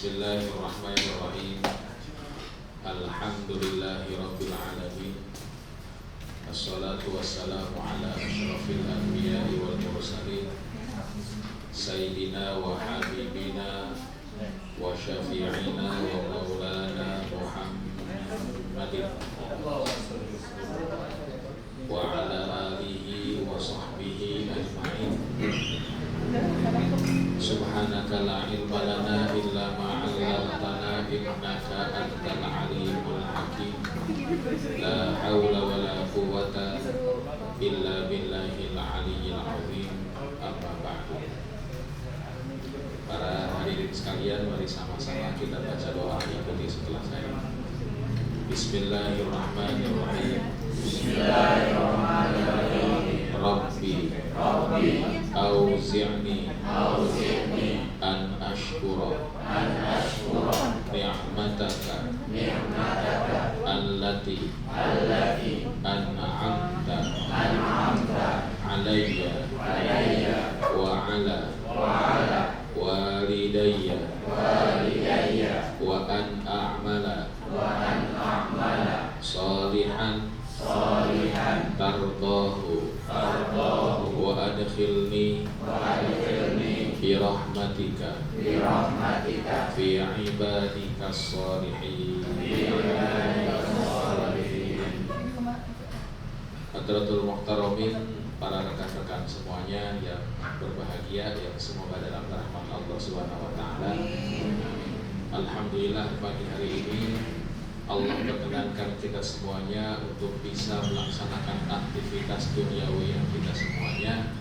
Bismillahirrahmanirrahim. Alhamdulillahi rabbil alamin. Assalatu wassalamu ala asyrafil anbiya'i wal mursalin Sayyidina wa habibina wa syafi'ina wa maulana Muhammadin wa ala alihi wa sahbihi ajma'in. Subhanaka la ilma lana illa ma 'allamtana innaka antal alimul hakim. La haula wa la quwwata illa billahil aliyyil azim. Amma ba'du. Para hadirin sekalian, mari sama-sama kita baca doa ikuti setelah saya. Bismillahirrahmanirrahim. Bismillahirrahmanirrahim. Rabbi Auzi'ni an ashkura ni'mataka allati an'amta alayya wa ala walidayya wa an a'mala salihan tardahu wa adkhilni fi rahmatika fi ibadika sholihin. Hadratul muhtaramin, para rekan-rekan semuanya yang berbahagia, yang semoga dalam rahmat Allah Subhanahu wa taala. Alhamdulillah, pagi hari ini Allah berkenankan kita semuanya untuk bisa melaksanakan aktivitas duniawi yang kita semuanya.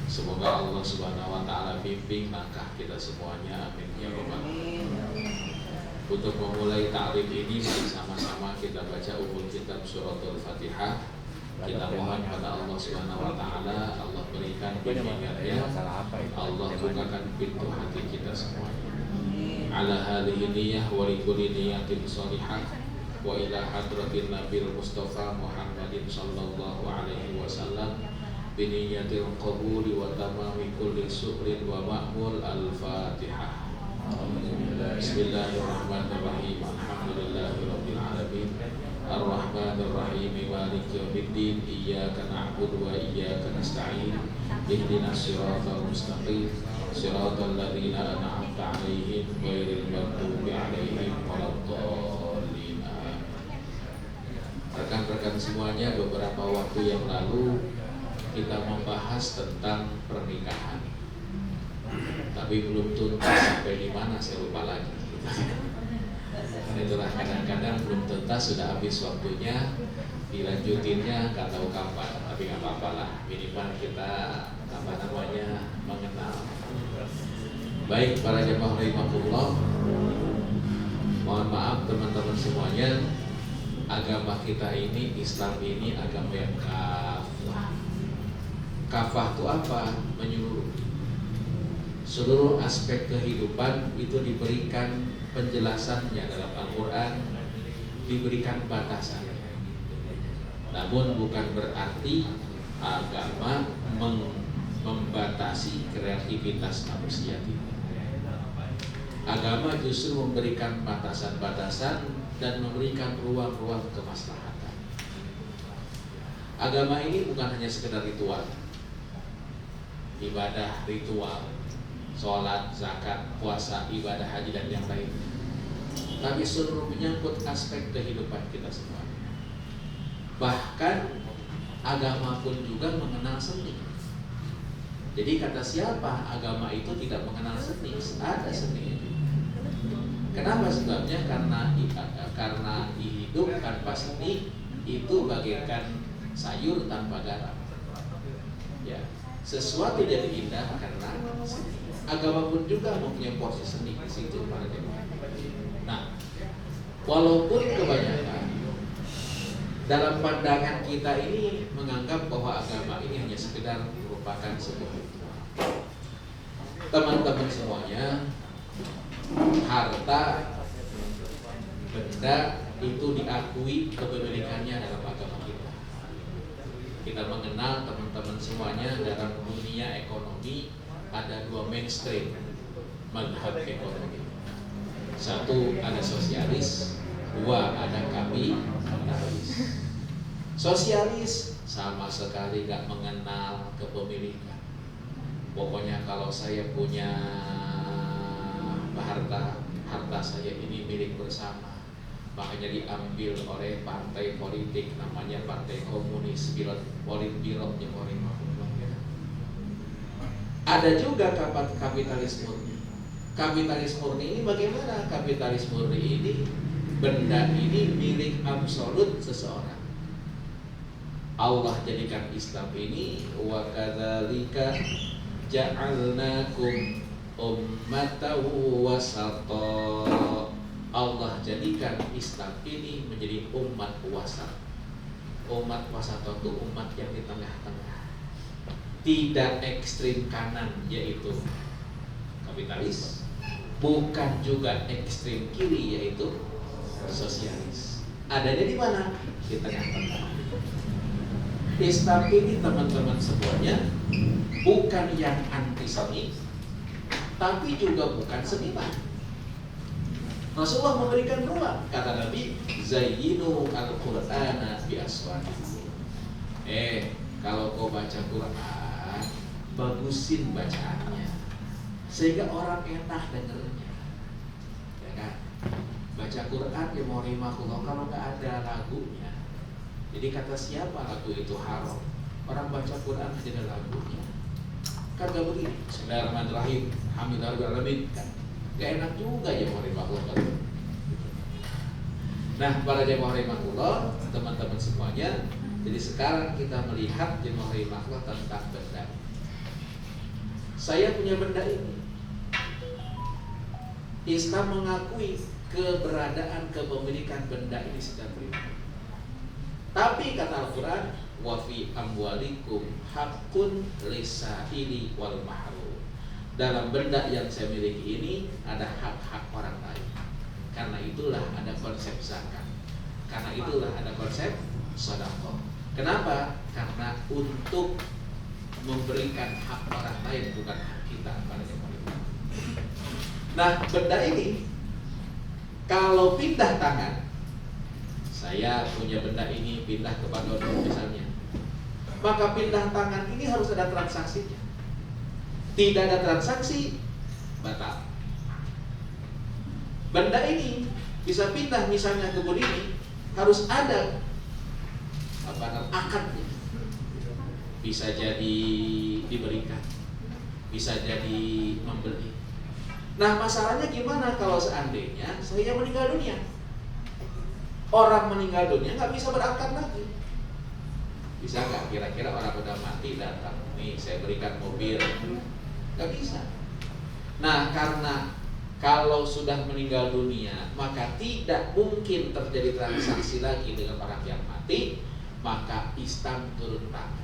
Semoga Allah Subhanahu wa taala bimbing langkah kita semuanya, amin ya rabbal alamin. Untuk memulai ta'lim ini, mari sama-sama kita baca umul kitab suratul Fatihah. Kita mohon pada Allah Subhanahu wa taala, Allah berikan bimbingannya, Allah bukakan pintu hati kita semuanya. Ala halihi niyah wa likulli niyatin sholihah wa ila hadratin nabil mustafa Muhammadin sallallahu alaihi wasallam bi niyatil qabuli wa tamami kulli syukrin wa ma'mul. Al-Fatihah. Bismillahirrahmanirrahim. Alhamdulillahirabbil alamin. Ar-Rahmanir-Rahim. Maliki yaumiddin. Iyyaka na'budu wa iyyaka nasta'in. Ihdinas siratal mustaqim. Siratal ladzina an'amta 'alaihim ghairil maghdubi 'alaihim waladdallin. Rekan-rekan semuanya, beberapa waktu yang lalu kita membahas tentang pernikahan, tapi belum tuntas sampai di mana, saya lupa lagi. Itulah, kadang-kadang belum tuntas, sudah habis waktunya, dilanjutinnya nggak tahu kapan, tapi nggak apa-apa lah, minimal kita mengenal. Baik, para jemaah rahimakumullah, mohon maaf teman-teman semuanya, agama kita ini, Islam ini agama yang kafah. Kafah itu apa? Menyeluruh. Seluruh aspek kehidupan itu diberikan penjelasannya dalam Al-Quran, diberikan batasannya. Namun bukan berarti agama membatasi kreativitas manusia. Agama justru memberikan batasan-batasan dan memberikan ruang-ruang kemaslahatan. Agama ini bukan hanya sekedar ritual, ibadah ritual, sholat, zakat, puasa, ibadah haji dan yang lain, tapi seluruh menyangkut aspek kehidupan kita semua. Bahkan agama pun juga mengenal seni. Jadi kata siapa agama itu tidak mengenal seni? Ada seni. Kenapa sebabnya? Karena hidup tanpa seni itu bagaikan sayur tanpa garam. Ya, sesuatu jadi indah karena seni. Agama pun juga mempunyai porsi seni di situ, para jemaah. Nah, walaupun kebanyakan dalam pandangan kita ini menganggap bahwa agama ini hanya sekedar merupakan sebuah ritual. Teman-teman semuanya, harta, benda itu diakui kepemilikannya dalam agama kita. Kita mengenal teman-teman semuanya dalam dunia ekonomi ada dua mainstream madhab ekonomi. Satu, ada sosialis. Dua, ada kapitalis. Sosialis sama sekali gak mengenal kepemilikan. Pokoknya kalau saya punya harta saya ini milik bersama. Makanya diambil oleh partai politik namanya Partai Komunis, Politbiro ya. Ada juga kapitalis murni. Kapitalis murni ini bagaimana? Kapitalis murni ini, benda ini milik absolut seseorang. Allah jadikan Islam ini wa kadzalika ja'alnakum ummatan wasata. Allah jadikan Islam ini menjadi umat wasat. Umat wasat itu umat yang di tengah-tengah, tidak ekstrim kanan yaitu kapitalis, bukan juga ekstrim kiri yaitu sosialis. Adanya di mana? Di tengah-tengah. Islam ini teman-teman semuanya bukan yang anti seni, tapi juga bukan seniman. Rasulullah memberikan ruang, kata Nabi, zayyinu al-Qur'ana bi aswatikum. Kalau kau baca Quran, bagusin bacaannya sehingga orang enak dengernya. Ya kan? Baca Quran ya mau rimahullah kalau nggak ada lagunya. Jadi kata siapa lagu itu haram? Orang baca Quran aja ada lagunya. Kan gak begini. Bismillahirrahmanirrahim. Alhamdulillahirrahmanirrahim. Kan gak enak juga ya mau rimahullah. Nah, para jemaah rahimahullah, teman-teman semuanya, jadi sekarang kita melihat jemaah rahimahullah tentang benda. Saya punya benda ini. Islam mengakui keberadaan kepemilikan benda ini secara pribadi. Tapi kata Al-Quran, wa fi amwalikum haqqun lisaili wal mahrum. Dalam benda yang saya miliki ini ada hak-hak orang lain. Karena itulah ada konsep zakat. Karena itulah ada konsep sedekah. Kenapa? Karena untuk memberikan hak orang lain, bukan hak kita pada jemaah. Nah, benda ini kalau pindah tangan, saya punya benda ini pindah ke Pak Dodo misalnya, maka pindah tangan ini harus ada transaksinya. Tidak ada transaksi, batal. Benda ini bisa pindah misalnya ke kebun ini, harus ada akadnya. Bisa jadi diberikan, bisa jadi membeli. Nah, masalahnya gimana kalau seandainya saya meninggal dunia? Orang meninggal dunia nggak bisa berakad lagi. Bisa nggak kira-kira orang udah mati datang, nih saya berikan mobil? Nggak bisa. Nah, karena kalau sudah meninggal dunia, maka tidak mungkin terjadi transaksi lagi dengan orang yang mati, maka Islam turun tangan.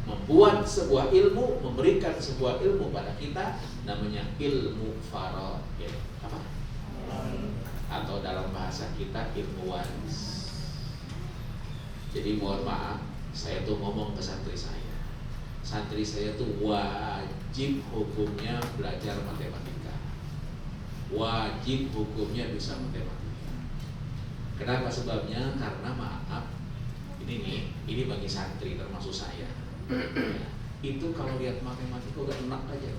Membuat sebuah ilmu, memberikan sebuah ilmu pada kita, namanya ilmu faraid. Apa? Atau dalam bahasa kita ilmu waris. Jadi mohon maaf, saya tuh ngomong ke santri saya. Santri saya tuh wajib hukumnya belajar matematika. Wajib hukumnya bisa matematika. Kenapa sebabnya? Karena maaf, ini bagi santri termasuk saya. Itu kalau lihat matematika udah enak aja.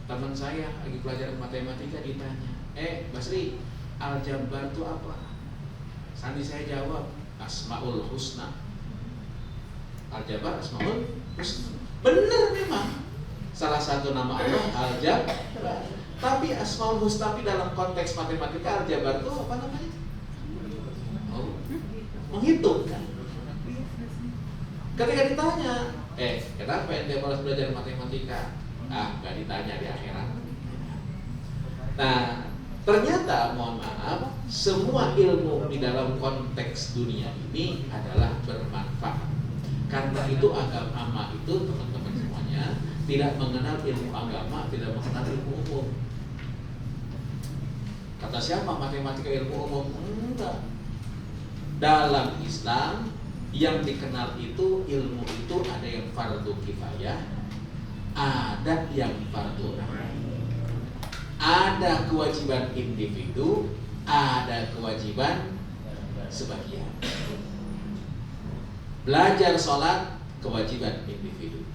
Teman saya lagi pelajaran matematika ditanya, Basri, aljabar itu apa? Sandi saya jawab, Asmaul Husna. Aljabar Asmaul Husna. Benar memang. Salah satu nama Allah Aljabar. Tapi Asmaul Husna dalam konteks matematika aljabar itu apa namanya? Menghitung kan? Ketika ditanya, kenapa ente malas belajar matematika? Gak ditanya di akhirat. Nah, ternyata mohon maaf, semua ilmu di dalam konteks dunia ini adalah bermanfaat. Karena itu agama itu teman-teman semuanya tidak mengenal ilmu agama, tidak mengenal ilmu umum. Kata siapa matematika ilmu umum? Enggak. Dalam Islam yang dikenal itu ilmu itu ada yang fardu kifayah, ada yang fardu ain. Ada kewajiban individu, ada kewajiban sebagian. Belajar sholat kewajiban individu,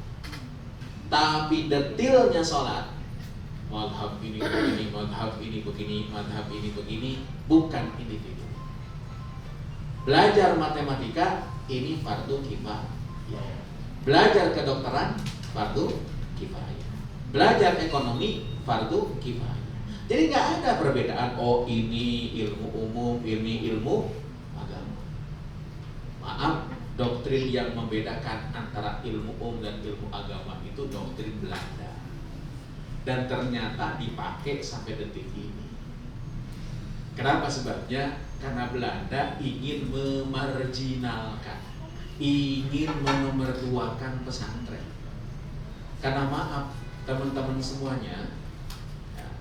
tapi detailnya sholat, madhab ini begini, madhab ini begini, madhab ini begini, bukan individu. Belajar matematika ini fardu kifayah. Belajar kedokteran fardu kifayah. Belajar ekonomi fardu kifayah. Jadi nggak ada perbedaan. Oh ini ilmu umum, ini ilmu agama. Maaf, doktrin yang membedakan antara ilmu umum dan ilmu agama itu doktrin Belanda. Dan ternyata dipakai sampai detik ini. Kenapa sebabnya? Karena Belanda ingin memarginalkan, ingin menomorduakan pesantren. Karena maaf teman-teman semuanya,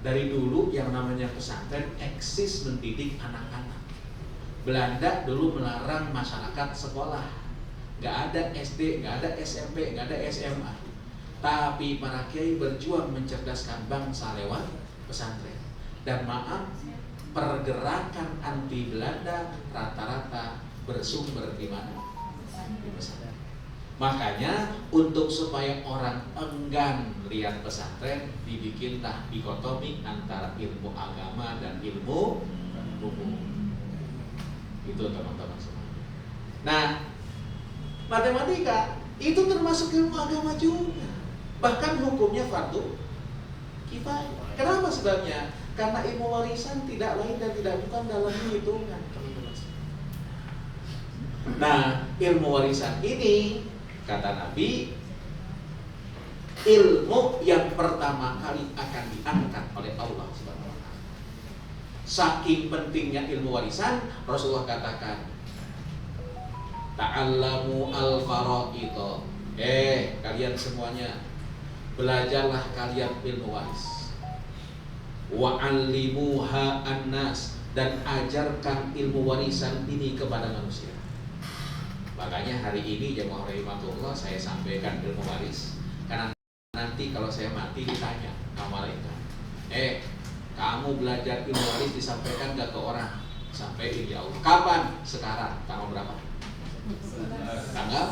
dari dulu yang namanya pesantren eksis mendidik anak-anak. Belanda dulu melarang masyarakat sekolah, nggak ada SD, nggak ada SMP, nggak ada SMA. Tapi para kiai berjuang mencerdaskan bangsa lewat pesantren. Dan maaf, pergerakan anti Belanda rata-rata bersumber di mana? Di pesantren. Makanya untuk supaya orang enggan lihat pesantren, dibikinlah dikotomi antara ilmu agama dan ilmu umum. Itu teman-teman semua. Nah, matematika itu termasuk ilmu agama juga. Bahkan hukumnya fardu kifayah. Kenapa sebabnya? Karena ilmu warisan tidak lain dan tidak bukan dalam hitungan. Nah, ilmu warisan ini, kata Nabi, ilmu yang pertama kali akan diangkat oleh Allah SWT. Saking pentingnya ilmu warisan, Rasulullah katakan, ta'allamu al-fara'idho. Kalian semuanya, belajarlah kalian ilmu waris. Wa'allimuha an-nas, dan ajarkan ilmu warisan ini kepada manusia. Makanya hari ini jemaah rahimakumullah saya sampaikan ilmu waris, karena nanti kalau saya mati ditanya sama malaikat, kamu belajar ilmu waris disampaikan gak ke orang? Sampaikan ya Allah. Kapan? Sekarang. Tanggal berapa? Tanggal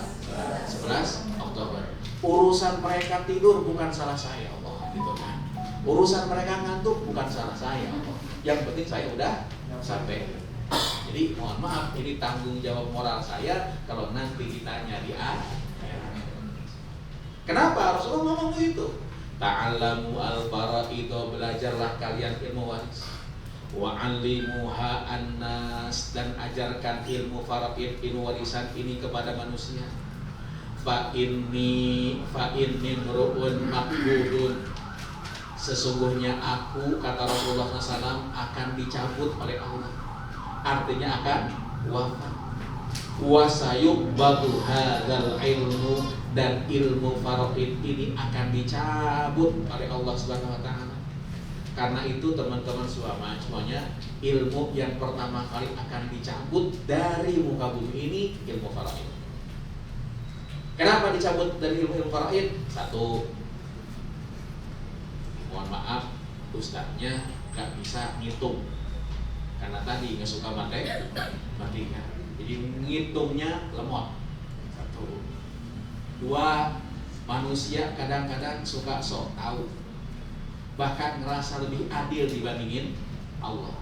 11 Oktober. Urusan mereka tidur bukan salah saya, Allah, gitu kan. Urusan mereka ngantuk bukan salah saya, Allah. Yang penting saya udah sampai. Jadi mohon maaf, ini tanggung jawab moral saya kalau nanti ditanya di akhirat. Kenapa Rasulullah ngomong begitu? Ta'allamu al-fara'idho, belajarlah kalian ilmu waris. Wa'allimuha an-nas, dan ajarkan ilmu fara'id, ilmu warisan ini kepada manusia. Fa inni mru'un maqbudun, sesungguhnya aku, kata Rasulullah SAW, akan dicabut oleh Allah. Artinya akan wafat. Wasayubbadu hadzal ilmu, dan ilmu faraid ini akan dicabut oleh Allah Subhanahu wa taala. Karena itu teman-teman semuanya, ilmu yang pertama kali akan dicabut dari muka bumi ini ilmu faraid. Kenapa dicabut dari ilmu faraid? Satu, mohon maaf, ustadznya nggak bisa ngitung. Karena tadi nggak suka matematika, jadi ngitungnya lemot. Satu. Dua, manusia kadang-kadang suka sok tahu, bahkan ngerasa lebih adil dibandingin Allah.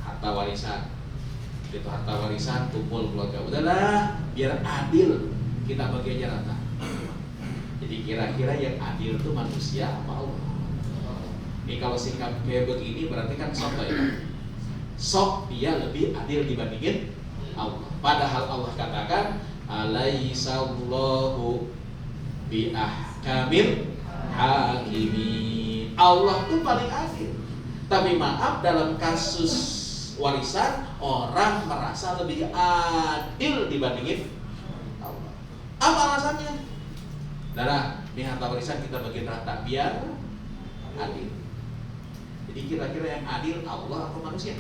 Harta warisan, itu harta warisan kumpul keluarga, udahlah biar adil kita bagi aja rata. Jadi kira-kira yang adil itu manusia apa Allah? Ini kalau sikap kayak begini berarti kan sok ya. Sok dia lebih adil dibandingin Allah. Padahal Allah katakan, alaihissallahu bi ahkamil hakimin. Allah tuh paling adil. Tapi maaf, dalam kasus warisan orang merasa lebih adil dibandingin Allah. Apa alasannya? Darah, ini harta warisan kita bagi rata biar adil. Jadi kira-kira yang adil Allah atau manusia?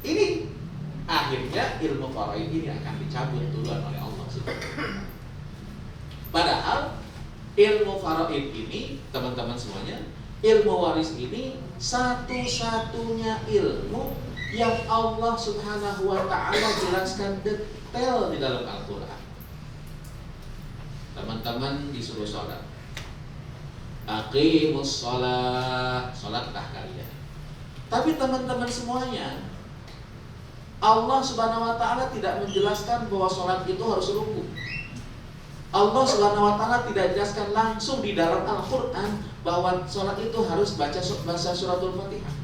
Ini akhirnya ilmu faraid ini akan dicabut duluan oleh Allah. Padahal ilmu faraid ini, teman-teman semuanya, ilmu waris ini satu-satunya ilmu yang Allah Subhanahu wa ta'ala jelaskan detail di dalam Al-Quran. Teman-teman disuruh sholat, aqimus sholat, sholatlah kalian. Tapi teman-teman semuanya, Allah Subhanahu wa ta'ala tidak menjelaskan bahwa sholat itu harus ruku. Allah Subhanahu wa ta'ala tidak jelaskan langsung di dalam Al-Quran bahwa sholat itu harus baca suratul Fatihah.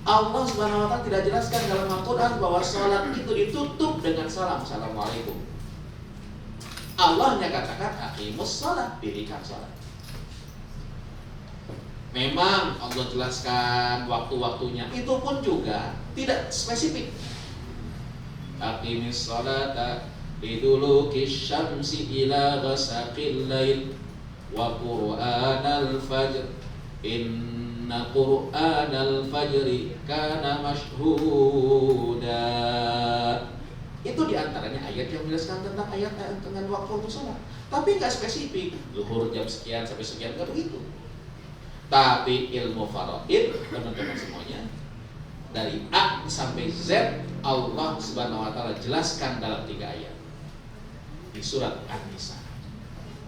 Allah Subhanahu wa ta'ala tidak jelaskan dalam Al-Quran bahwa sholat itu ditutup dengan salam, assalamualaikum. Allah hanya katakan aqimus sholat, dirikan sholat. Memang Allah jelaskan waktu-waktunya, itu pun juga tidak spesifik. Aqimis sholata liduluki syamsi ila ghasaqil lail wa qur'anal fajr inna qur'anal fajri kana mashhuda. Itu diantaranya ayat yang menjelaskan tentang ayat dengan waktu sholat. Tapi nggak spesifik, zuhur jam sekian sampai sekian, nggak begitu. Tapi ilmu faraid, teman-teman semuanya, dari A sampai Z Allah Subhanahu wa ta'ala jelaskan dalam 3 ayat. Di surat An-Nisa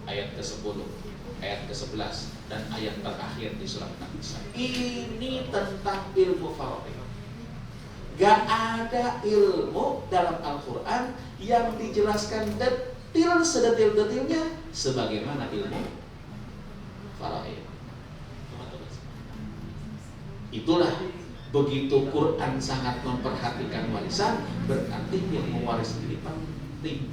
ayat ke-10, ayat ke-11 dan ayat terakhir di surat An-Nisa. Ini tentang ilmu faraid. Gak ada ilmu dalam Al-Quran yang dijelaskan detail sedetil-detilnya sebagaimana ilmu faraid. Itulah, begitu Quran sangat memperhatikan warisan, berarti ilmu waris ini penting.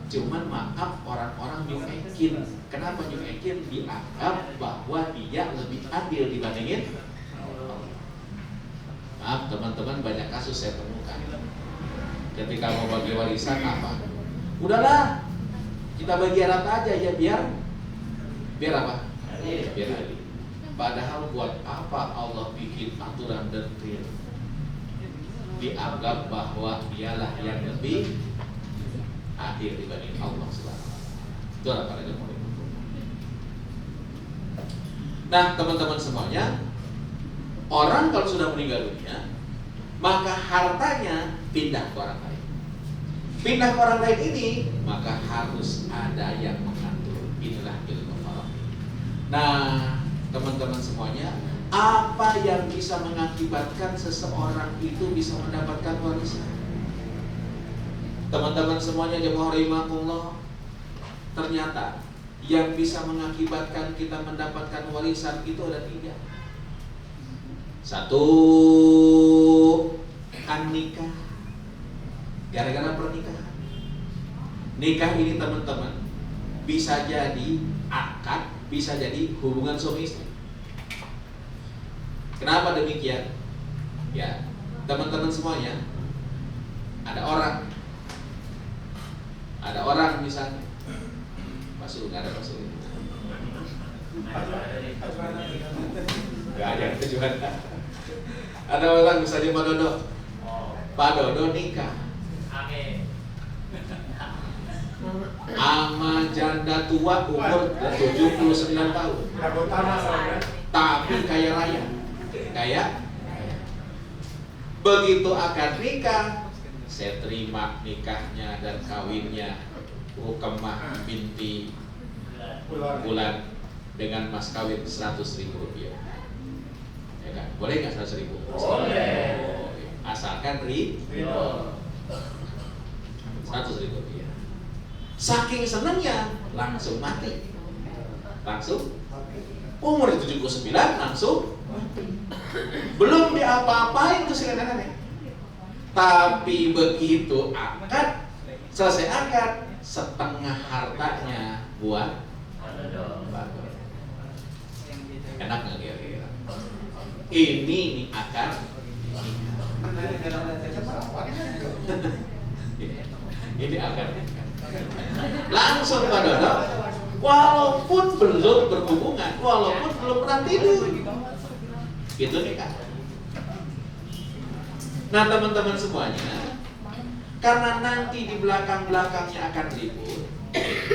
Cuman maaf, orang-orang nyuekin. Kenapa nyuekin? Dianggap bahwa dia lebih adil dibandingin. Maaf teman-teman, banyak kasus saya temukan. Ketika mau bagi warisan apa? Udahlah, kita bagi rata aja ya, biar apa? Biar adil. Padahal buat apa Allah bikin aturan detail? Dianggap bahwa dialah yang lebih adil dibanding Allah Subhanahu wa ta'ala. Itu para jemaah. Nah, teman-teman semuanya, orang kalau sudah meninggal dunia, maka hartanya pindah ke orang lain. Pindah ke orang lain ini, maka harus ada yang mengatur. Inilah ilmu faraid. Nah, teman-teman semuanya, apa yang bisa mengakibatkan seseorang itu bisa mendapatkan warisan? Teman-teman semuanya jemaah rahimakumullah, ternyata yang bisa mengakibatkan kita mendapatkan warisan itu ada 3. 1, nikah. Gara-gara pernikahan. Nikah ini teman-teman bisa jadi akad, bisa jadi hubungan suami istri. Kenapa demikian? Ya, teman-teman semuanya, ada orang misalnya, Pasul, nggak ada Pasul, nggak ada tujuan. Ada orang misalnya Pak Dodo nikah sama janda tua umur 79 tahun, tapi kaya raya. Begitu akad nikah, saya terima nikahnya dan kawinnya Rukemah binti Bulan dengan mas kawin 100.000 rupiah. Ya kan? Boleh nggak 100.000? Boleh. Asalkan ridho. 100.000 rupiah. Saking senangnya langsung mati. Umur 79 langsung mati. Belum diapa-apain tuh si nenek. Tapi begitu akad, selesai akad, setengah hartanya buat enak nggak kira-kira? Ini akad. Ini akad. Langsung Pak Dodo, walaupun belum berhubungan, walaupun belum pernah tidur, itu nikah. Nah teman-teman semuanya, karena nanti di belakang-belakangnya akan ribut,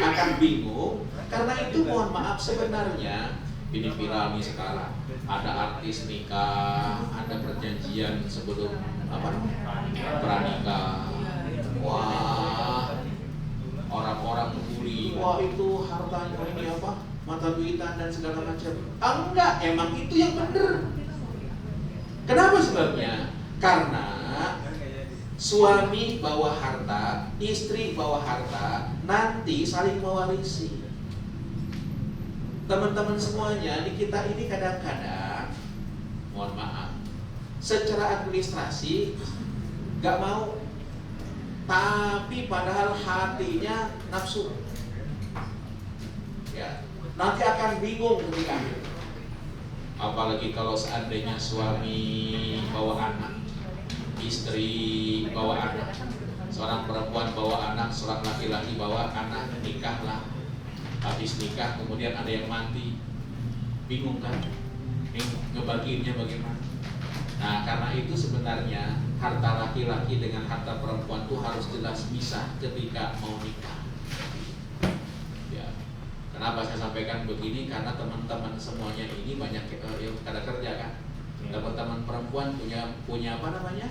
akan bingung. Karena itu mohon maaf, sebenarnya ini viral nih sekarang. Ada artis nikah, ada perjanjian sebelum pranikah. Wah, orang-orang membuli, wah itu hartanya ini mata duitan dan segala macam. Enggak, emang itu yang benar. Kenapa sebabnya? Karena suami bawa harta, istri bawa harta, nanti saling mewarisi. Teman-teman semuanya, di kita ini kadang-kadang, mohon maaf, secara administrasi gak mau, tapi padahal hatinya nafsu. Ya, nanti akan bingung ketika, apalagi kalau seandainya suami bawa anak, istri bawa anak, seorang perempuan bawa anak, seorang laki-laki bawa anak, nikahlah. Habis nikah kemudian ada yang mati, bingung kan? Ngebagiinnya bagaimana? Nah, karena itu sebenarnya harta laki-laki dengan harta perempuan itu harus jelas pisah ketika mau nikah. Ya, kenapa saya sampaikan begini? Karena teman-teman semuanya ini banyak yang pada kerja kan. Teman-teman perempuan punya apa namanya?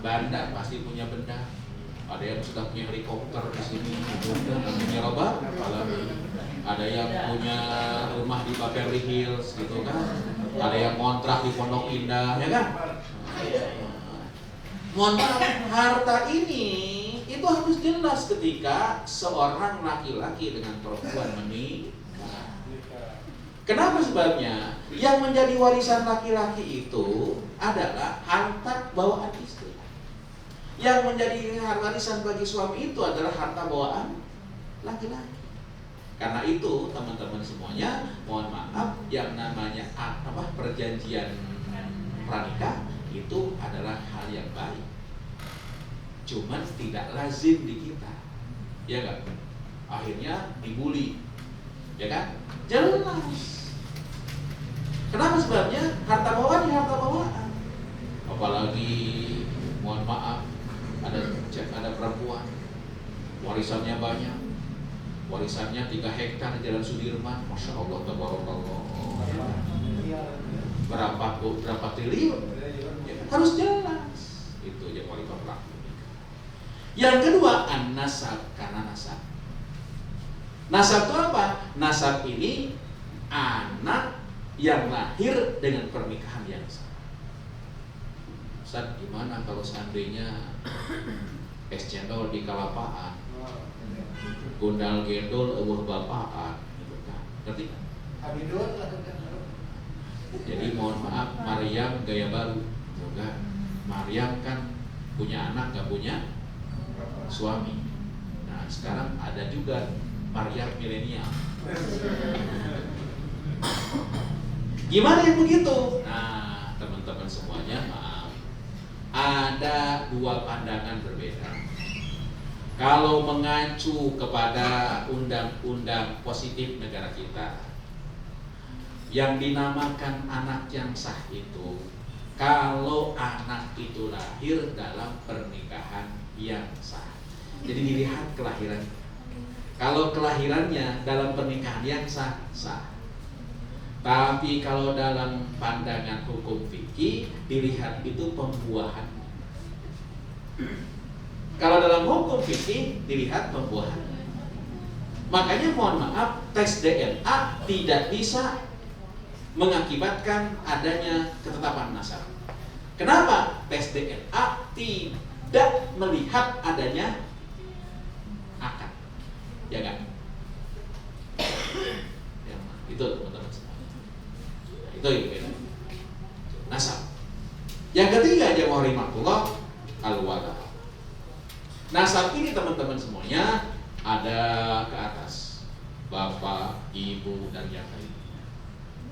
Banda, pasti punya benda. Ada yang sudah punya helikopter di sini, punya robot, ada yang punya rumah di Beverly Hills gitu kan, ada yang kontrak di Pondok Indah, ya kan? Mohon maaf, harta ini itu harus jelas ketika seorang laki-laki dengan perempuan menikah. Kenapa sebabnya? Yang menjadi warisan laki-laki itu adalah harta bawaan istri. Yang menjadi warisan bagi suami itu adalah harta bawaan laki-laki. Karena itu teman-teman semuanya, mohon maaf, yang namanya perjanjian pranikah itu adalah hal yang baik. Cuman tidak lazim di kita, ya kan? Akhirnya dibully, ya kan? Jelas. Kenapa sebabnya? Harta bawaan ya harta bawaan. Apalagi mohon maaf, ada perempuan warisannya banyak, warisannya 3 hektar Jalan Sudirman, masya Allah, tabarakallah, berapa triliun, ya, harus jelas. Itu yang wanita pelaku. Yang kedua, an-nasab, karena nasab. Nasab itu apa? Nasab ini anak yang lahir dengan pernikahan yang sah. Ustaz, gimana kalau seandainya es cendol di kalapaan, gondal gendol eueuh bapaan, gitu kan? Ngerti kan? Jadi mohon maaf, Maryam gaya baru, enggak? Maryam kan punya anak, gak punya suami. Nah, sekarang ada juga Maryam milenial. Gimana yang begitu? Nah, teman-teman semuanya, maaf, ada 2 pandangan berbeda. Kalau mengacu kepada undang-undang positif negara kita, yang dinamakan anak yang sah itu, kalau anak itu lahir dalam pernikahan yang sah. Jadi dilihat kelahiran. Kalau kelahirannya dalam pernikahan yang sah, sah. Tapi kalau dalam pandangan hukum fikih, dilihat itu pembuahan. Kalau dalam hukum fikih, dilihat pembuahan. Makanya mohon maaf, tes DNA tidak bisa mengakibatkan adanya ketetapan nasab. Kenapa? Tes DNA tidak melihat adanya akad, ya kan? Ya, itu teman-teman semua. Itu ya, nasab. Yang ketiga, jamaah rahimakumullah, al-wala. Nasab ini teman-teman semuanya ada ke atas, bapak, ibu, dan yang lain.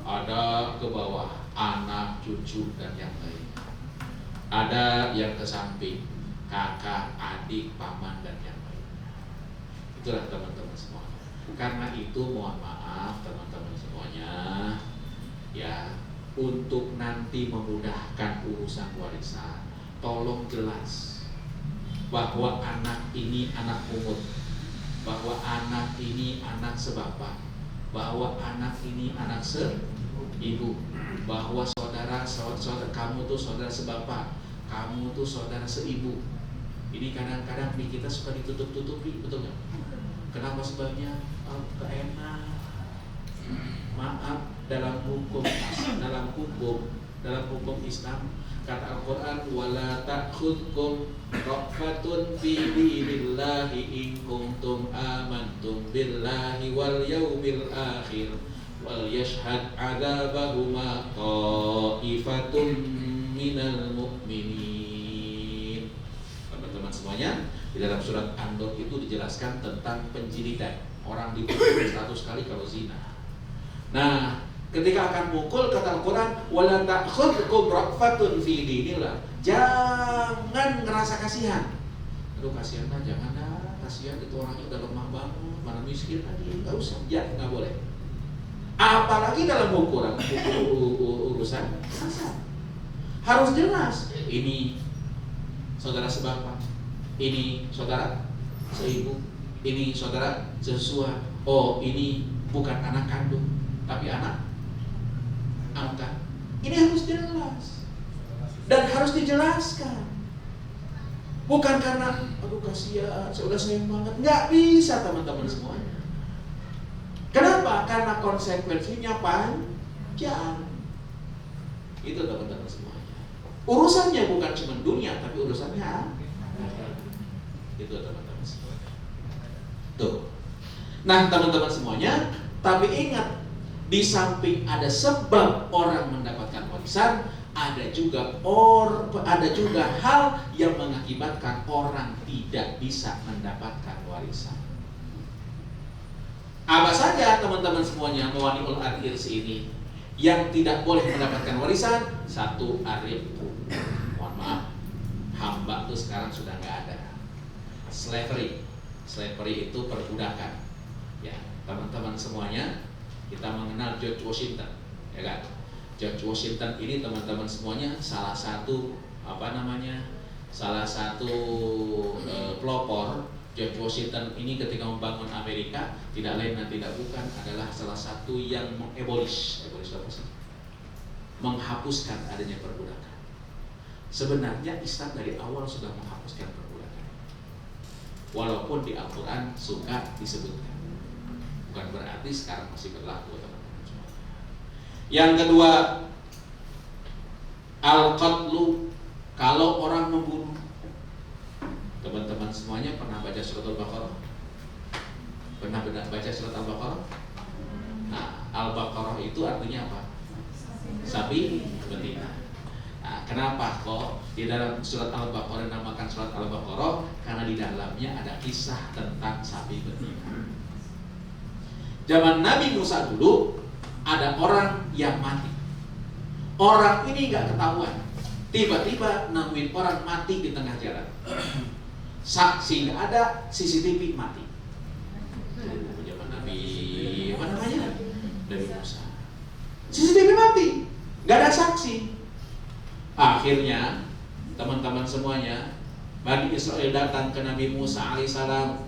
Ada ke bawah, anak, cucu, dan yang lain. Ada yang ke samping, kakak, adik, paman, dan yang lain. Itulah teman-teman semuanya. Karena itu mohon maaf teman-teman semuanya, ya, untuk nanti memudahkan urusan warisan, tolong jelas bahwa anak ini anak pungut, bahwa anak ini anak sebapak, bahwa anak ini anak seibu, bahwa saudara kamu tuh saudara sebapak, kamu tuh saudara seibu. Ini kadang-kadang di kita suka ditutup-tutupi, betul nggak? Kenapa sebabnya? Keenak. Maaf, dalam hukum Islam kata Al-Quran, wala ta'khudkum ra'fatun fi dinillahi in kuntum amantum billahi wal yaumil akhir wal yashhad 'adzabahuma ta'ifatun minal mu'minin. Teman-teman semuanya, di dalam surat An-Nur itu dijelaskan tentang penjilidan. Orang dipukul 100 kali kalau zina. Nah, ketika akan mukul kata Al-Quran, wala ta'khudkum ra'fatun fi dinillah. Jangan ngerasa kasihan. Aduh kasihan lah, jangan dah. Kasihan itu orangnya udah lemah banget, mana miskin tadi, enggak usah. Ya, enggak boleh. Apalagi dalam urusan kasar. Harus jelas. Ini saudara sebapak, ini saudara seibu, ini saudara sesua. Oh, ini bukan anak kandung, tapi anak angkat. Ini harus jelas dan harus dijelaskan. Bukan karena aduh kasihan, saya udah sayang banget. Nggak bisa teman-teman semuanya. Kenapa? Karena konsekuensinya panjang. Itu teman-teman semuanya. Urusannya bukan cuma dunia, tapi urusannya itu teman-teman semuanya. Tuh. Nah teman-teman semuanya, tapi ingat, di samping ada sebab orang mendapatkan warisan, ada juga hal yang mengakibatkan orang tidak bisa mendapatkan warisan. Apa saja teman-teman semuanya mawani'ul irs ini yang tidak boleh mendapatkan warisan? Satu, ariqu. Mohon maaf, hamba itu sekarang sudah nggak ada. Slavery itu perbudakan. Ya, teman-teman semuanya, kita mengenal George Washington, ya kan? George Washington ini teman-teman semuanya salah satu pelopor. George Washington ini ketika membangun Amerika tidak lain dan tidak bukan adalah salah satu yang mengabolish apa sih? Menghapuskan adanya perbudakan. Sebenarnya Islam dari awal sudah menghapuskan perbudakan, walaupun di Al-Quran suka disebutkan. Bukan berarti sekarang masih berlaku, teman-teman. Yang kedua, al-qatlu, kalau orang membunuh. Teman-teman semuanya pernah baca surat Al-Baqarah? Pernah baca surat Al-Baqarah? Nah, Al-Baqarah itu artinya apa? Sapi betina. Nah, kenapa kok di dalam surat Al-Baqarah dinamakan surat Al-Baqarah? Karena di dalamnya ada kisah tentang sapi betina. Zaman Nabi Musa dulu ada orang yang mati. Orang ini nggak ketahuan. Tiba-tiba nemuin orang mati di tengah jalan. Saksi nggak ada, CCTV mati. Zaman Nabi Nabi Musa. CCTV mati, nggak ada saksi. Akhirnya teman-teman semuanya, Bani Israel datang ke Nabi Musa alaihissalam.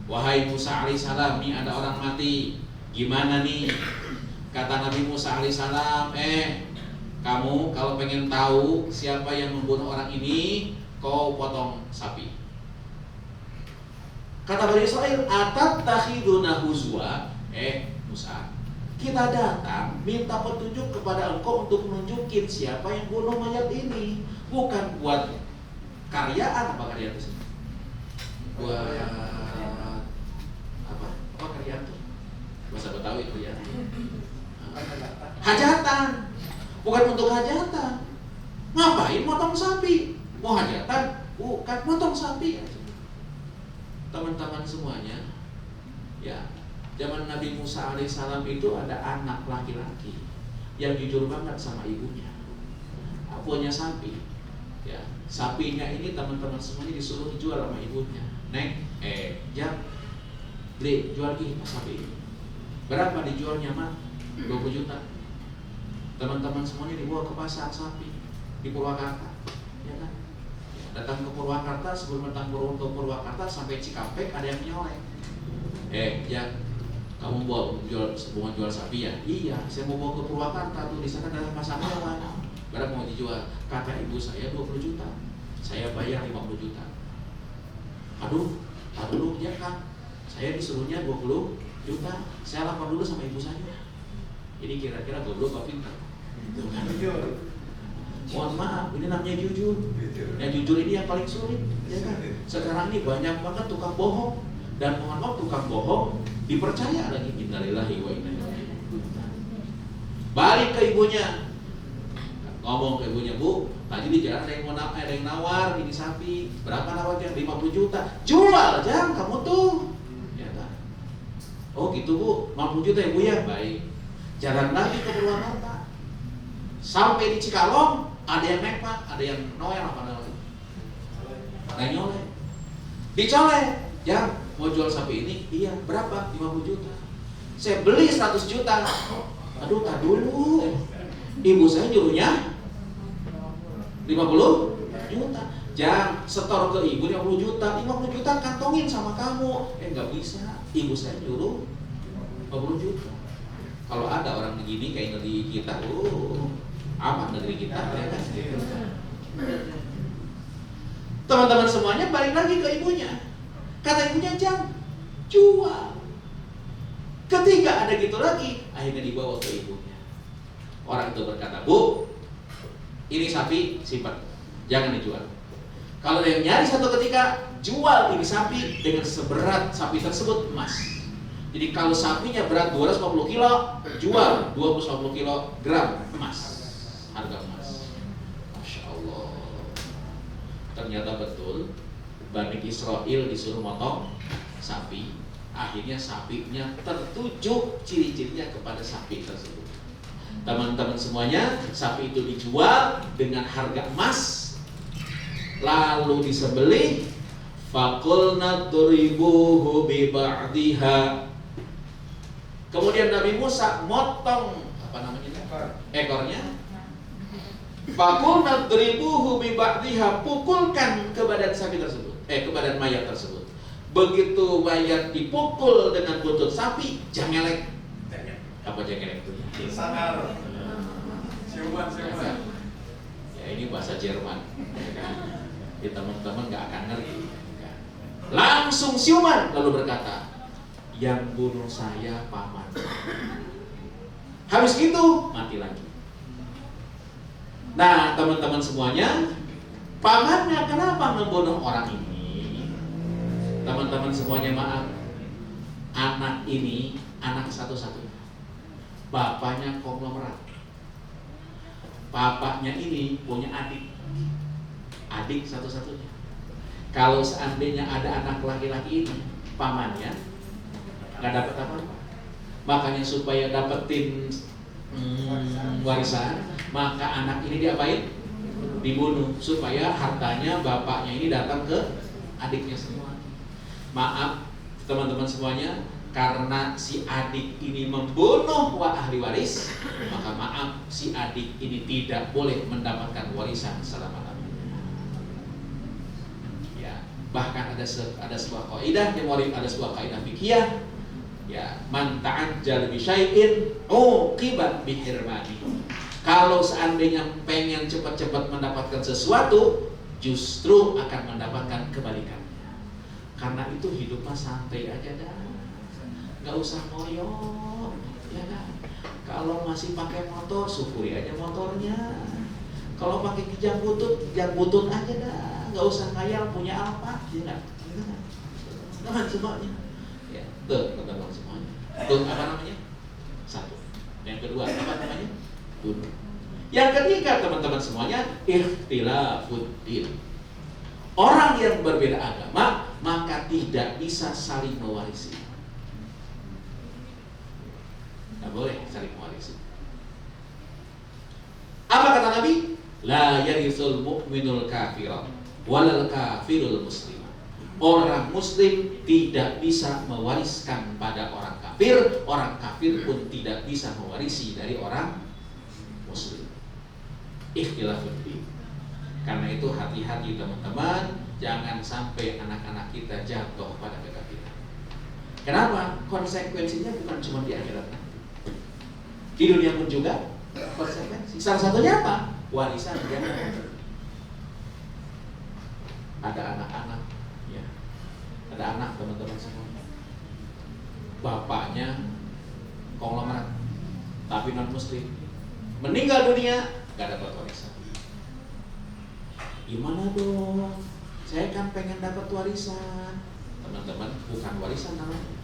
Wahai Musa alaihissalam, nih ada orang mati. Gimana nih? Kata Nabi Musa alaihissalam, kamu kalau pengen tahu siapa yang membunuh orang ini, kau potong sapi. Kata Bani Israel, atattakhiduna huzwa? Musa, kita datang minta petunjuk kepada engkau untuk menunjukin siapa yang bunuh mayat ini, bukan buat karyaan. Apa karyaan itu? Buat apa karyaan itu? Bahasa Betawi itu ya. Hajatan. Bukan untuk hajatan. Ngapain motong sapi? Mau hajatan? Bukan, motong sapi aja. Teman-teman semuanya, ya, zaman Nabi Musa alaihissalam itu ada anak laki-laki yang jujur banget sama ibunya. Punya sapi. Ya, sapinya ini teman-teman semuanya disuruh dijual sama ibunya. Neng, Jam, beli, jual gini sapi ini. Berapa dijualnya, Mak? 20 juta. Teman-teman semuanya dibawa ke pasar sapi di Purwakarta, ya kan? Datang ke Purwakarta, sebelum datang ke Purwakarta sampai Cikampek ada yang nyolek. Ya, kamu mau jual sapi ya? Iya, saya mau bawa ke Purwakarta tuh, di sana ada pasar hewan. Berapa mau dijual? Kata ibu saya 20 juta. Saya bayar 50 juta. Aduh dulu ya Kang, saya disuruhnya 20 juta. Saya lapor dulu sama ibu saya. Jadi kira-kira goblok apa pintar? Mohon maaf, ini namanya jujur. Yang jujur ini yang paling sulit, ya kan? Sekarang ini banyak banget tukang bohong, dan mohon maaf tukang bohong dipercaya lagi. Innalillahi wa inna ilaihi raji'un. Balik ke ibunya, ngomong ke ibunya, Bu, tadi di jalan ada yang nawar ini sapi, berapa nawarnya? 50 juta. Jual, jangan kamu tuh. Ya kan? Oh gitu Bu, 50 juta ya Bu ya, baik. Jalan lagi ke Purwakarta. Sampai di Cikalong, ada yang nepak, ada yang noel apa namanya? Nyoleh. Dicolek, ya mau jual sapi ini? Iya, berapa? 50 juta. Saya beli 100 juta. Aduh, tak dulu. Ibu saya nyuruhnya 50 juta. Jangan setor ke ibu 50 juta. 50 juta kantongin sama kamu. Nggak bisa. Ibu saya nyuruh 50 juta. Kalau ada orang begini kayak negeri kita, aman negeri kita, ya kan? Teman-teman semuanya balik lagi ke ibunya. Kata ibunya, jangan jual. Ketika ada gitu lagi, akhirnya dibawa ke ibunya. Orang itu berkata, Bu, ini sapi simpan, jangan dijual. Kalau ada yang nyari satu ketika, jual ini sapi dengan seberat sapi tersebut emas. Jadi kalau sapinya berat 250 kilo, jual 250 kilogram emas, harga emas. Masya Allah. Ternyata betul, Bani Israel disuruh motong sapi. Akhirnya sapinya tertuju ciri-cirinya kepada sapi tersebut. Teman-teman semuanya, sapi itu dijual dengan harga emas, lalu disembelih. Faqulna duribuhu bi ba'diha. Kemudian Nabi Musa motong ekornya. Faqulna duribuhu bi ba'diha, pukulkan ke badan sapi tersebut, ke badan mayat tersebut. Begitu mayat dipukul dengan buntut sapi, jangelek. Apa jangelek itu? Sangar. Siuman. Ya ini bahasa Jerman. Ya, teman-teman nggak akan ngerti. Langsung siuman lalu berkata, yang bunuh saya paman. Habis itu mati lagi. Nah teman-teman semuanya, pamannya kenapa membunuh orang ini? Teman-teman semuanya maaf, anak ini anak satu-satunya. Bapaknya konglomerat. Bapaknya ini punya adik satu-satunya. Kalau seandainya ada anak laki-laki ini, pamannya nggak dapat apa-apa. Makanya supaya dapetin warisan, maka anak ini diapain? Dibunuh supaya hartanya bapaknya ini datang ke adiknya semua. Maaf teman-teman semuanya, karena si adik ini membunuh ahli waris, maka maaf, si adik ini tidak boleh mendapatkan warisan selama-lamanya. Ya, bahkan ada sebuah kaidah memori, ada sebuah kaidah fikih, ya, man ta'ajjal bi syai'in uqiba bi hirmani. Kalau seandainya pengen cepat-cepat mendapatkan sesuatu, justru akan mendapatkan kebalikannya. Karena itu hidup mah santai aja dah. Gak usah ngoyo, ya kan? Kalau masih pakai motor, syukuri aja motornya. Kalau pakai kijang butut aja dah. Gak usah ngayal punya apa, ya kan? Teman semuanya. Ya, tuh teman-teman semuanya. Tuh apa namanya? Satu. Yang kedua apa namanya? Bunuh. Yang ketiga teman-teman semuanya, ikhtilafuddin. Orang yang berbeda agama maka tidak bisa saling mewarisi. Tidak boleh saling mewarisi. Apa kata Nabi? La yarisul mu'minul kafira walal kafirul muslim. Orang muslim tidak bisa mewariskan pada orang kafir pun tidak bisa mewarisi dari orang muslim. Ikhtilafuddin. Karena itu hati-hati teman-teman, jangan sampai anak-anak kita jatuh pada kekafiran. Kenapa? Konsekuensinya bukan cuma di akhirat, di dunia pun juga konsekuensi. Salah satunya apa? Warisan yang ada anak-anak, ya, ada anak teman-teman semua. Bapaknya konglomerat, tapi non muslim, meninggal dunia gak dapat warisan. Gimana dong? Saya kan pengen dapat warisan. Teman-teman, bukan warisan namanya.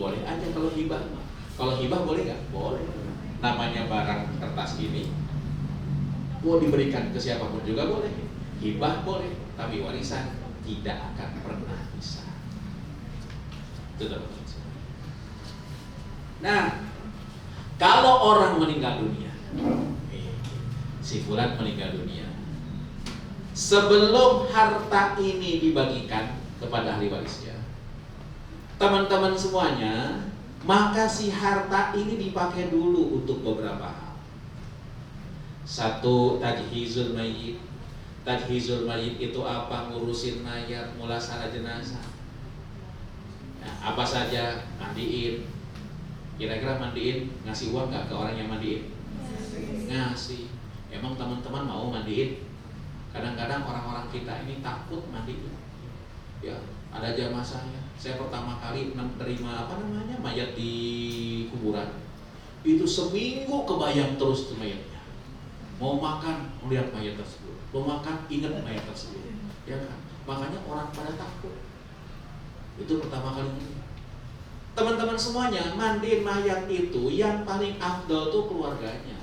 Boleh aja kalau hibah. Kalau hibah boleh nggak? Boleh. Namanya barang kertas ini mau diberikan ke siapapun juga boleh. Hibah boleh, tapi warisan tidak akan pernah bisa. Itu teman-teman. Nah, kalau orang meninggal dunia, si fulan meninggal dunia, sebelum harta ini dibagikan kepada ahli warisnya, teman-teman semuanya, maka si harta ini dipakai dulu untuk beberapa hal. Satu, tajhizul mayyit. Tajhizul mayyit itu apa? Ngurusin mayat, mulasana jenazah. Nah, apa saja? Mandiin. Kira-kira mandiin, ngasih uang nggak ke orang yang mandiin? Ngasih. Emang teman-teman mau mandiin? Kadang-kadang orang-orang kita ini takut mandiin. Ya, ada jamaah saya pertama kali menerima mayat di kuburan, itu seminggu kebayang terus tuh mayatnya. Mau makan melihat mayat tersebut, mau makan ingat mayat tersebut, ya kan? Makanya orang pada takut. Itu pertama kali. Teman-teman semuanya, mandiin mayat itu yang paling afdal tuh keluarganya.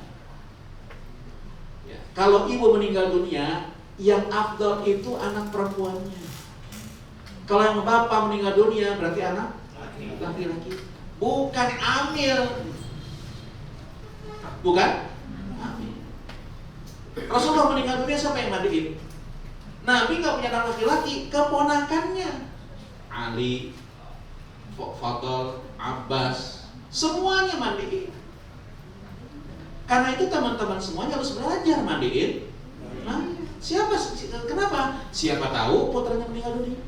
Ya, kalau ibu meninggal dunia, yang afdal itu anak perempuannya. Kalau yang bapak meninggal dunia berarti anak laki-laki. Bukan amil. Bukan amil. Rasulullah meninggal dunia siapa yang mandiin? Nabi gak punya anak laki-laki, keponakannya Ali, Fadl, Abbas, semuanya mandiin. Karena itu teman-teman semuanya harus belajar mandiin. Nah, kenapa? Siapa tahu putranya meninggal dunia.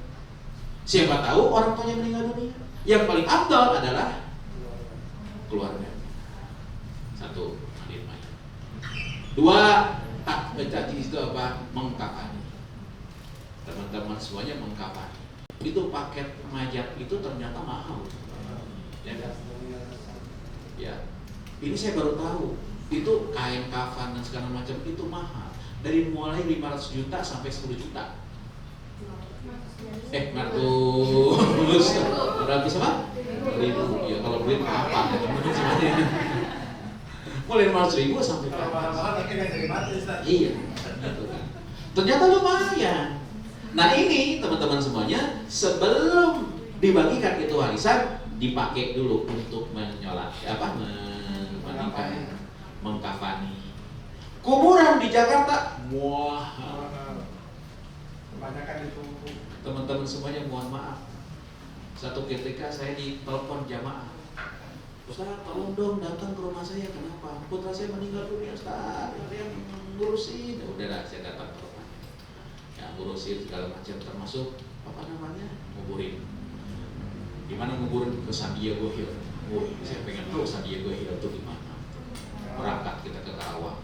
Siapa tahu orang tuanya meninggal dunia. Yang paling afdal adalah keluarga. Satu, mandiin mayat. Dua, takjil itu apa? Mengkafani. Teman-teman semuanya mengkafani. Itu paket mayat itu ternyata mahal. Ya kan? Ya. Ini saya baru tahu. Itu kain kafan dan segala macam itu mahal. Dari mulai 500 juta sampai 10 juta. 100 berarti sama? 1.000. Ya kalau duit apa? Mulai 500.000 sampai iya. Ternyata lumayan. Nah ini teman-teman semuanya, sebelum dibagikan itu warisan, dipakai dulu untuk memandikan, mengkafani. Kuburan di Jakarta, wah, kebanyakan itu. Teman-teman semuanya mohon maaf. Satu ketika saya ditelepon jamaah, Ustaz tolong dong datang ke rumah saya. Kenapa? Putra saya meninggal dunia Ustaz, ada yang ngurusin. Udah saya datang ke rumah, ya ngurusin segala macam, termasuk nguburin. Gimana nguburin? Ke San Diego Hill. Saya pengen tahu San Diego Hill itu gimana. Berangkat kita ke Karawang.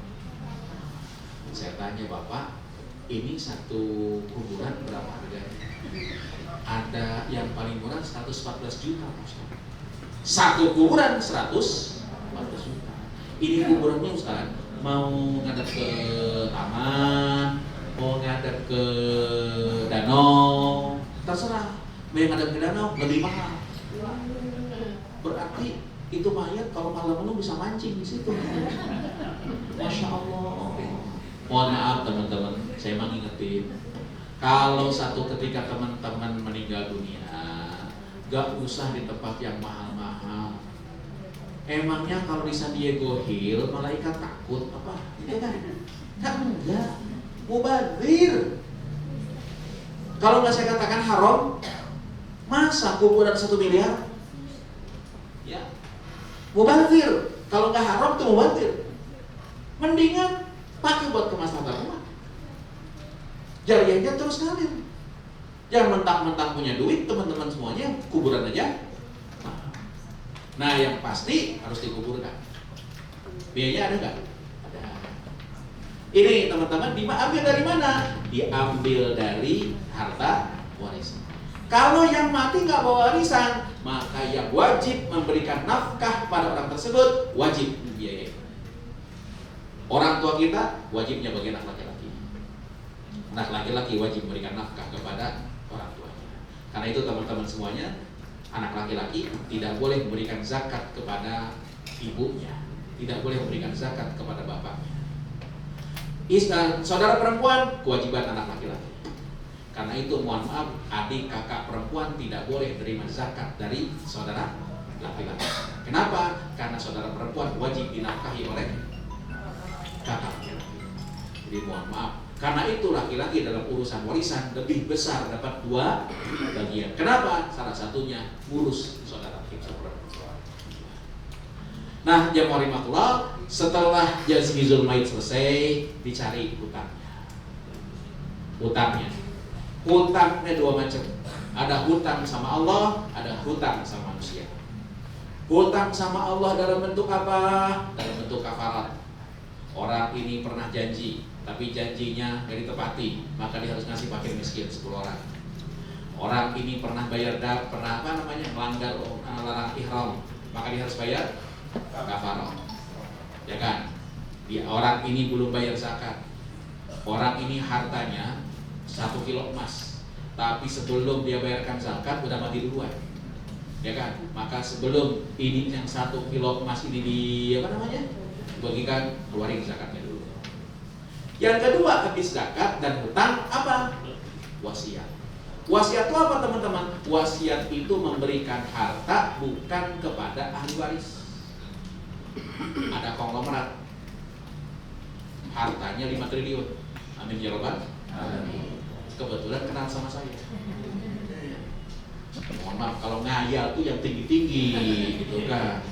Saya tanya, Bapak, ini satu kuburan berapa harganya? Ada yang paling murah 114 juta. Satu kuburan 114 juta. Ini kuburannya Ustaz mau ngadep ke taman, mau ngadep ke danau, terserah. Mau ngadep ke danau lebih mahal. Berarti itu mayat kalau malam penuh bisa mancing di situ. Masya Allah. Mohon maaf teman-teman, saya mengingetin, kalau satu ketika teman-teman meninggal dunia, gak usah di tempat yang mahal-mahal. Emangnya kalau di San Diego Hill malaikat takut apa? Itu kan? Kan enggak. Mubadzir. Kalau nggak saya katakan haram, masa kuburan 1 miliar? Ya, mubadzir. Kalau nggak haram itu mubadzir. Mendingan pakai buat kemaslahatan umat. Jariahnya terus ngalir. Jangan mentang-mentang punya duit, teman-teman semuanya kuburan aja Nah, yang pasti harus dikuburkan. Biayanya ada nggak? Ada. Ini teman-teman diambil dari mana? Diambil dari harta warisan. Kalau yang mati nggak bawa warisan, maka yang wajib memberikan nafkah pada orang tersebut wajib membiayai. Orang tua kita wajibnya bagi anak laki-laki. Anak laki-laki wajib memberikan nafkah kepada orang tuanya. Karena itu teman-teman semuanya, anak laki-laki tidak boleh memberikan zakat kepada ibunya, tidak boleh memberikan zakat kepada bapaknya. Saudara perempuan, kewajiban anak laki-laki. Karena itu mohon maaf, adik kakak perempuan tidak boleh menerima zakat dari saudara laki-laki. Kenapa? Karena saudara perempuan wajib dinafkahi oleh kakak laki-laki. Jadi mohon maaf, karena itu laki-laki dalam urusan warisan lebih besar dapat 2 bagian. Kenapa? Salah satunya ngurus saudara kita perempuan. Nah, jamaah rahimakumullah, setelah jazmizul maid selesai, dicari hutangnya. Hutangnya 2 macam. Ada hutang sama Allah, ada hutang sama manusia. Hutang sama Allah dalam bentuk apa? Dalam bentuk kafarat. Orang ini pernah janji, tapi janjinya nggak ditepati, maka dia harus ngasih fakir miskin 10 orang. Orang ini pernah bayar melanggar larang ihram, maka dia harus bayar kafarah. Ya kan? Orang ini belum bayar zakat. Orang ini hartanya 1 kilo emas, tapi sebelum dia bayarkan zakat udah mati duluan. Ya kan? Maka sebelum ini yang 1 kilo emas ini bagikan, keluarin zakatnya dulu. Yang kedua, habis zakat dan hutang apa? Wasiat. Wasiat itu apa teman-teman? Wasiat itu memberikan harta bukan kepada ahli waris. Ada konglomerat, hartanya 5 triliun. Amin ya rabbal alamin. Kebetulan kenal sama saya. Mohon maaf kalau ngayal tuh yang tinggi-tinggi gitu kan.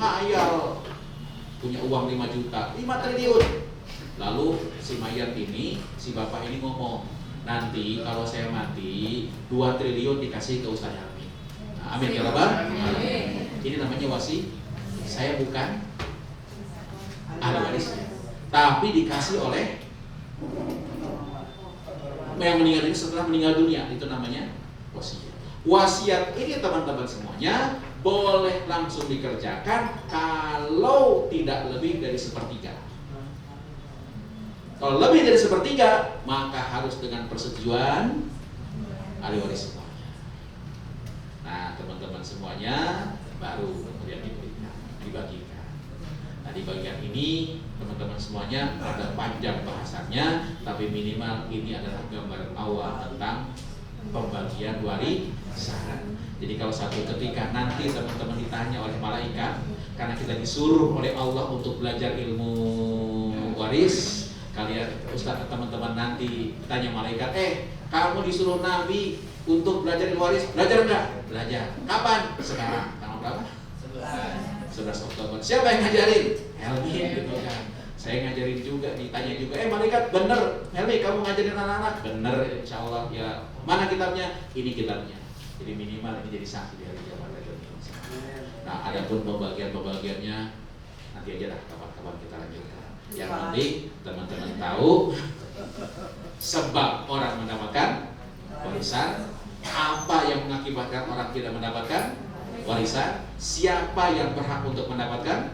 Ngayal punya uang 5 juta, 5 triliun. Lalu si mayat ini, si bapak ini ngomong, nanti kalau saya mati 2 triliun dikasih ke Ustaz Helmi. Nah, amin ya rabbal alamin. Ini namanya wasi. Saya bukan ahli warisnya, tapi dikasih oleh yang meninggal ini setelah meninggal dunia. Itu namanya wasiat. Wasiat ini teman-teman semuanya boleh langsung dikerjakan kalau tidak lebih dari 1/3. Kalau lebih dari 1/3, maka harus dengan persetujuan ahli waris semuanya. Nah, teman-teman semuanya baru kemudian dibagikan. Nah, di bagian ini teman-teman semuanya ada panjang bahasannya, tapi minimal ini adalah gambaran awal tentang pembagian warisan. Jadi kalau satu ketika nanti teman-teman ditanya oleh malaikat, karena kita disuruh oleh Allah untuk belajar ilmu waris, kalian Ustaz teman-teman nanti tanya malaikat, kamu disuruh Nabi untuk belajar ilmu waris, belajar enggak? Belajar. Kapan? Sekarang. Tanggal berapa? 11 Oktober. Siapa yang ngajarin? Helmi gitu kan. Saya ngajarin juga, ditanya juga, malaikat bener Helmi kamu ngajarin anak-anak? Bener insyaallah ya. Mana kitabnya? Ini kitabnya. Jadi minimal ini jadi saksi dari zaman itu. Nah, adapun pembagiannya nanti aja lah kapan-kapan kita lanjutkan. Yang penting teman-teman tahu sebab orang mendapatkan warisan, apa yang mengakibatkan orang tidak mendapatkan warisan, siapa yang berhak untuk mendapatkan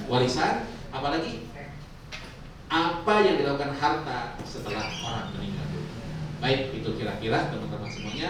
warisan, apalagi apa yang dilakukan harta setelah orang meninggal. Baik, itu kira-kira teman-teman semuanya.